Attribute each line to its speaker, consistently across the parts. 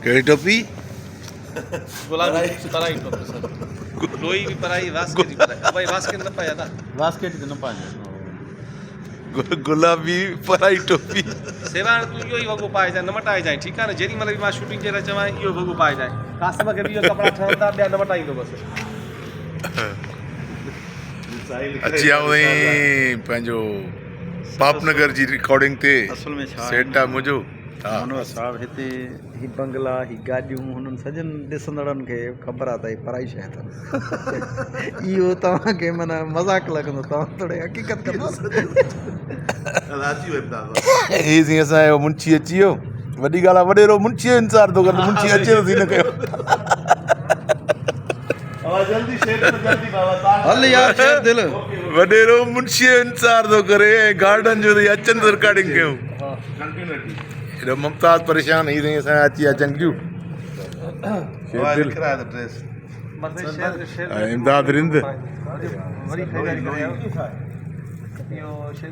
Speaker 1: कहिड़ी टोपी?
Speaker 2: गुलाबी पराई टोपी सर लोई भी पराई वास्केट भी पराई भाई वास्केट न पाया था
Speaker 3: बास्केट न पाए
Speaker 1: गुलाबी पराई टोपी
Speaker 2: सेवाण तू इहो ई वॻो पाए जाए न मटाए जाए ठीकु आहे न जेॾी महिल बि मां शूटिंग जे लाइ चवां इहो वॻो पाए जाए कासम खे बि इहो कपिड़ा ठहंदा ॿिया न मटाईंदो बसि
Speaker 1: अची विया हुअईं पंहिंजो पापनगर जी रिकॉर्डिंग ते
Speaker 3: असल में छा
Speaker 1: सेट आहे मुंहिंजो हा
Speaker 3: मनोहर साहब हिते ही बंगला ही गाॾियूं हुननि सॼनि ॾिसंदड़नि खे ख़बर आहे त ही पराई शइ अथनि इहो तव्हांखे माना मज़ाक लॻंदो तव्हां थोरी हक़ीक़त कंदो
Speaker 1: ही जीअं असांजो मुंशी अची वियो वॾी ॻाल्हि आहे वॾेरो मुंशी जो इंतज़ारु थो करे मुंशी अचे थी न कयो
Speaker 3: हल यार शेर दिल
Speaker 1: वॾेरो मुंशी जो इंतज़ारु थो करे ऐं गार्डन जो अचनि त रिकॉर्डिंग कयूं हेॾो मुमताज़ परेशान ही साईं असांजा अची विया चंगियूं इमदाद रिंद
Speaker 2: वरी ख़रीदारी करे आयो इहो शेर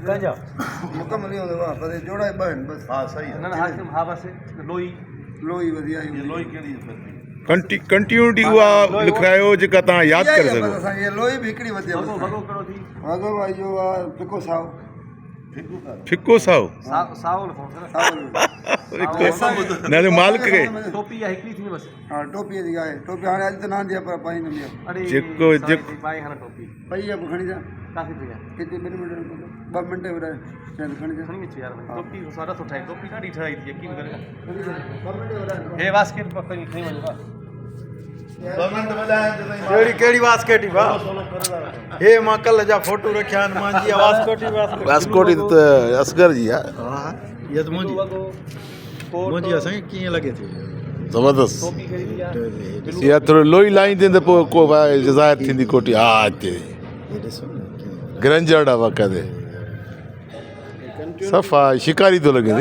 Speaker 4: मुकम्मल नहीं होगा पर जोड़ा है बहन बस
Speaker 3: हाँ सही
Speaker 2: न न हाकिम हा बस लोई
Speaker 4: लोई वधिया ही
Speaker 3: लोई कहिड़ी
Speaker 1: कंटिन्यूटी उहा लिखायो जेका तव्हां यादि करे सघो
Speaker 4: असां ये लोई भी हिकिड़ी वधिया
Speaker 2: वॻो वॻो कहिड़ो थी
Speaker 4: वॻो भाई जो पिको साओ
Speaker 1: फिको साओ
Speaker 2: साओ लिखो सर
Speaker 1: न मालिक खे
Speaker 2: टोपी या हिकिड़ी थी बस
Speaker 4: हां टोपी जी आहे टोपी हाणे अॼु त न दिया पर पाई न दिया
Speaker 2: अरे
Speaker 1: जेको
Speaker 2: पाए हाणे टोपी
Speaker 4: पई है खणी जा
Speaker 2: काफ़ी थी गया
Speaker 4: किते 2 मिनट 2 मिनट विड़ा शायद खणी जा
Speaker 2: खणी अची यार टोपी सारा सुठा आहे टोपी ॾाढी ठहाई थी यकीन करे
Speaker 4: 2 मिनट विड़ा
Speaker 2: हे वास्केट पकड़ी खणी वञो
Speaker 3: कहिड़ी कहिड़ी वास्केट ई भाउ हे मां कल्ह जा फोटो रखिया आहिनि मुंहिंजी वास्कोट ई
Speaker 1: वास्कोट त असगर जी आहे
Speaker 3: हा इहा त मुंहिंजी मुंहिंजी असांखे कीअं लॻे थी
Speaker 1: ज़बरदस्त
Speaker 2: टोपी कहिड़ी आहे
Speaker 1: इहा थोरो लोई लाईंदे त पोइ को ज़ाहिर थींदी कोटी हा हिते
Speaker 3: हे ॾिसो न कीअं
Speaker 1: ग्रंजर्ड आहे वाक़ाइदे सफ़ा शिकारी थो लॻे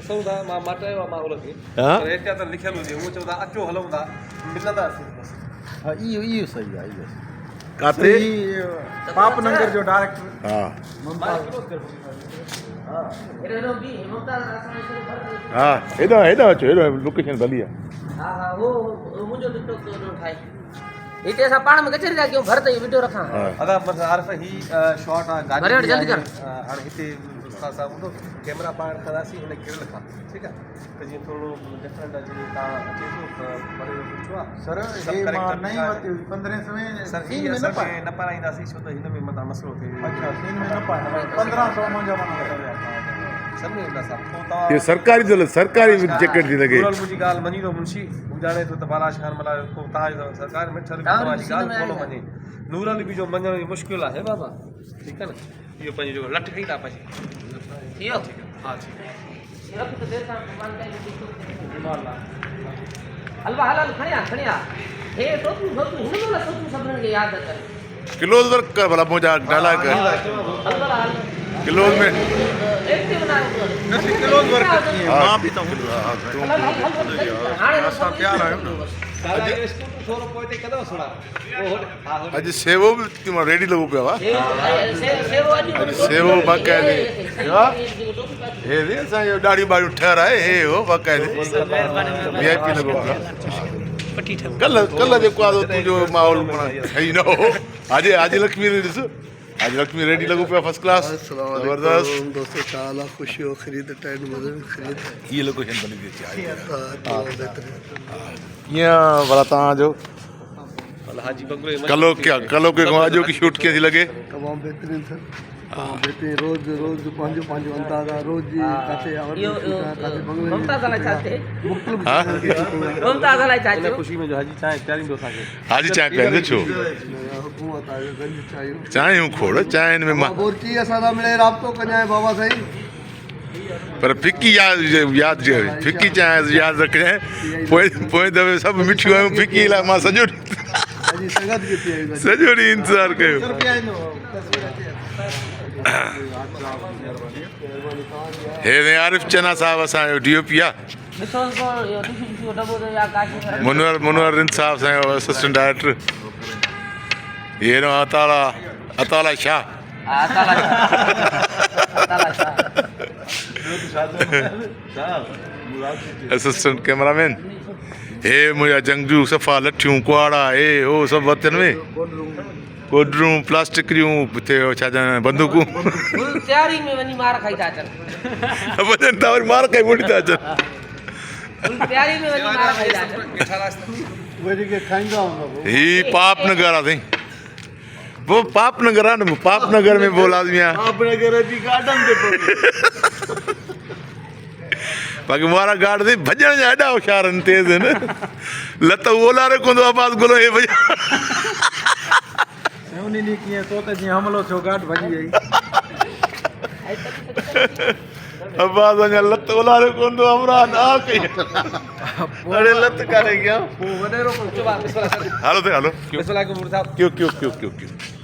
Speaker 2: सौदा मां मटायो मां उन खे
Speaker 1: हा?
Speaker 2: पर हेठियां त लिखियलु हुजे उहो चवंदा अचो हलूं था मिलंदासीं बसि
Speaker 3: हा इहो सही आहे इहो
Speaker 1: काथे
Speaker 3: पापनगर जो डायरेक्टर
Speaker 1: हा हा हेॾा हेॾा अचो हेॾा लोकेशन भली आहे
Speaker 5: हा हा वो मुंहिंजो ॾिठो ठाहे हिते असां पाण में कचहरी था कयूं घर ते वीडियो रखां
Speaker 1: हा
Speaker 2: अदा बस आरिफ ही शॉट आहे गाॾी
Speaker 5: भरे वठ, जल्दी कर।
Speaker 2: हाणे हिते उस्ताद साहब ॿुधो कैमरा पाण कंदासीं हिन गिरल खां ठीकु आहे त जीअं थोरो डिफरेंट आहे जीअं तव्हां अचे थो त परे पुछो आहे
Speaker 3: सर हे मां नई वरिती 1500 में
Speaker 2: सर
Speaker 3: सीन
Speaker 2: ही
Speaker 3: में न
Speaker 2: असांखे
Speaker 3: पाए
Speaker 2: न पाराईंदासीं छो त हिन में मथां मसइलो थिए
Speaker 3: अच्छा सीन में न पाए 1500 मुंहिंजा माना
Speaker 2: सभिनी हूंदा साहब पोइ
Speaker 1: इहो
Speaker 2: तव्हां
Speaker 1: सरकारी तो सरकारी जैकेट थी लॻे
Speaker 2: पूरल मुंहिंजी ॻाल्हि मञी थो मुंशी ॼाणे थो त बालाश ख़ान मला को तव्हांजो सरकार में ठर तव्हांजी ॻाल्हि कोन मञे नूर अली बि जो मञण जी मुश्किल आहे बाबा ठीकु आहे न इहो पंहिंजो जेको लठ खई था पंहिंजी
Speaker 5: थियो
Speaker 2: हा ठीकु आहे
Speaker 5: रख त देर सां दुकान ते हलवा हल खणी आ हे टोपी हिन महिल सोचूं सभिनीनि खे यादि अचनि
Speaker 1: क्लोज वर्क कर भला मुंहिंजा डाला कर क्लोज में
Speaker 3: क्लोज वर्क मां बि त
Speaker 5: असां
Speaker 3: तयार आहियूं न
Speaker 2: थोरो पोइ ते कदो सुणा
Speaker 1: अॼु सेवो बि रेडी लॻो पियो आहे सेवो बाक़ाइदे हे रे असांजो ॾाढी ॿाड़ियूं ठहर आहे हे हो बाक़ाइदे VIP लॻो पियो आहे कल्ह जेको आहे तुंहिंजो माहौल सही न हो आज लक्ष्मी ॾिस आज लक्ष्मी रेडी लॻो पियो आहे फर्स्ट क्लास ज़बरदस्त
Speaker 4: दोस्तों ताला खुशी हो खरीद टाइम मदद खरीद
Speaker 1: हीअ लोकेशन बनी थी अचे कीअं भला तव्हांजो
Speaker 2: हाजी बंगले
Speaker 1: कलो के अॼो की शूट कीअं थी लॻे
Speaker 4: तमाम बेहतरीन सर बेहतरीन रोज पंहिंजो अंदाज़ा रोज जी काथे काथे बंगले
Speaker 5: मुमताज़ अलाए छा थिए
Speaker 4: मुख़्तलिफ़
Speaker 1: हा
Speaker 5: मुमताज़ अलाए छा
Speaker 2: इन
Speaker 5: थियो
Speaker 2: ख़ुशी में जो हाजी चांहि पीआरींदो असांखे
Speaker 1: हाजी चांहि पीअंदे छो
Speaker 4: हुकूमत आहे गंज चाहियो
Speaker 1: चांहियूं खोड़ चांहियुनि में मां
Speaker 4: बोरची असां सां मिले राब्तो कजांइ बाबा साईं
Speaker 1: पर फिकी यादि फिकी चांहि यादि रखजांइ पोइ दफ़े सभु मिठियूं आहियूं फिकी लाइ मां सॼो
Speaker 4: अॼु संगत किथे आई
Speaker 1: सॼो ॾींहुं इंतज़ारु कयो हे आरिफ चना साहब असांजो DOP आहे
Speaker 5: ॾिसो टिशू डबो या काशी
Speaker 1: मनोहर रिंद साहब असांजो असिस्टेंट डायरेक्टर ये नो अताला शाह
Speaker 5: हा ताला
Speaker 1: असिस्टेंट कैमरामैन हे मुंहिंजा जंगजू सफ़ा लठियूं कुआड़ा हे हो सभु वतन में कोडरूं प्लास्टिक जूं हिते छा चवंदा आहिनि बंदूकूं
Speaker 5: फुल तयारी में वञी मार खाई था अचनि
Speaker 1: वञनि था वरी मार खाई मुड़ी था अचनि
Speaker 5: फुल तयारी में वञी मार खाई था अचनि
Speaker 4: उहे जेके खाईंदा हूंदा पोइ
Speaker 1: ही पाप नगर आहे साईं वो पाप नगर आहे न पाप नगर में बोल आदमी आहे
Speaker 4: ਆਪਣੇ ਘਰ ਦੀ गार्डन ते पोइ
Speaker 1: बाक़ी मारा गार्ड ते भॼण जा एॾा होशियार आहिनि तेज़ आहिनि लत ओलारे कोन थो आवाज़ गुलो हे भॼ
Speaker 3: उन ॾींहुं कीअं तो त जीअं हमिलो थियो गाॾ भॼी वई
Speaker 1: आवाज़ अञा लत ओलारे कोन थो अमरान आ कई
Speaker 4: अरे लत काढे गया
Speaker 3: पोइ वॾेरो
Speaker 5: चुप बिस्मिल्लाह
Speaker 1: हलो ते हलो
Speaker 2: बिस्मिल्लाह के मुर्दा
Speaker 1: क्यों